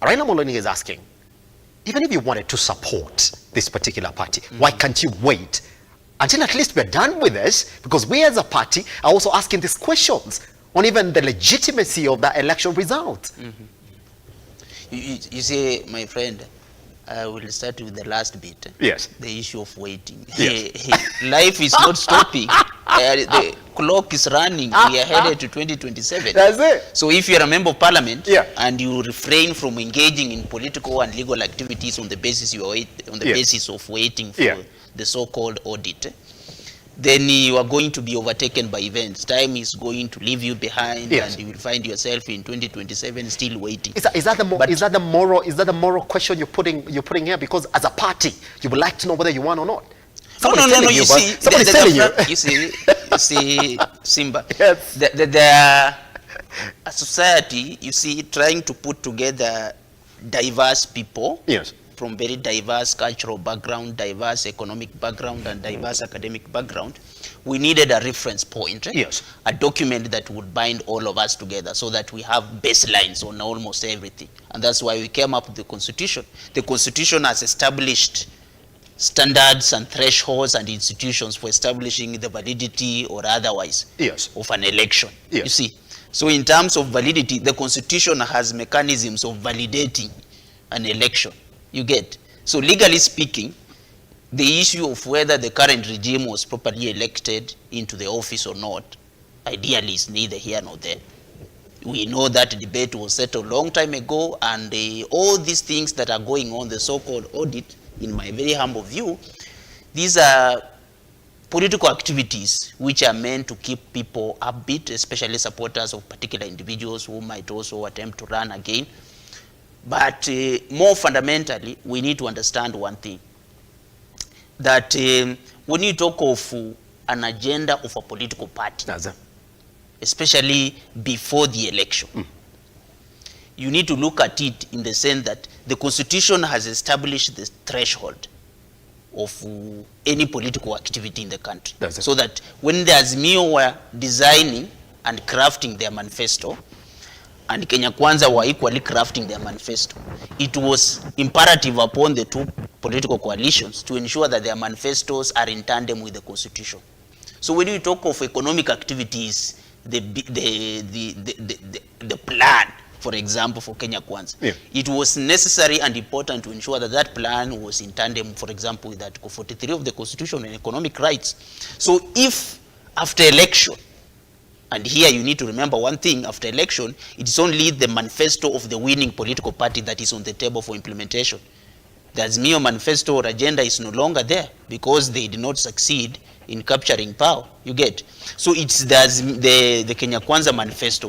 Raila Moloni is asking, even if you wanted to support this particular party, why can't you wait until at least we're done with this? Because we as a party are also asking these questions on even the legitimacy of the election result. You see, my friend, I will start with the last bit. Yes. The issue of waiting. Yes. Life is not stopping. The clock is running. We are headed to 2027. That's it. So if you're a member of parliament, yeah, and you refrain from engaging in political and legal activities on the basis basis of waiting for the so-called audit, then you are going to be overtaken by events. Time is going to leave you behind, and you will find yourself in 2027 still waiting. Is that the moral question you're putting here? Because as a party, you would like to know whether you want or not. No. You see, somebody's telling you. You see, Simba. Yes. A society, you see, trying to put together diverse people. Yes. From very diverse cultural background, diverse economic background, and diverse academic background, we needed a reference point, yes, a document that would bind all of us together so that we have baselines on almost everything. And that's why we came up with the Constitution. The Constitution has established standards and thresholds and institutions for establishing the validity or otherwise, yes, of an election. Yes. You see, so in terms of validity, the Constitution has mechanisms of validating an election. You get. So legally speaking, the issue of whether the current regime was properly elected into the office or not, ideally is neither here nor there. We know that debate was settled a long time ago, and all these things that are going on, the so-called audit, in my very humble view, these are political activities which are meant to keep people upbeat, especially supporters of particular individuals who might also attempt to run again. But more fundamentally, we need to understand one thing, that when you talk of an agenda of a political party, especially before the election, you need to look at it in the sense that the Constitution has established the threshold of any political activity in the country. So that when the Azimio were designing and crafting their manifesto, and Kenya Kwanza were equally crafting their manifesto, it was imperative upon the two political coalitions to ensure that their manifestos are in tandem with the Constitution. So when you talk of economic activities, the plan, for example, for Kenya Kwanza, it was necessary and important to ensure that that plan was in tandem, for example, with Article 43 of the Constitution and economic rights. So if after election, and here you need to remember one thing, after election, it is only the manifesto of the winning political party that is on the table for implementation. The Azimio manifesto or agenda is no longer there because they did not succeed in capturing power, you get. So it's the Kenya Kwanza manifesto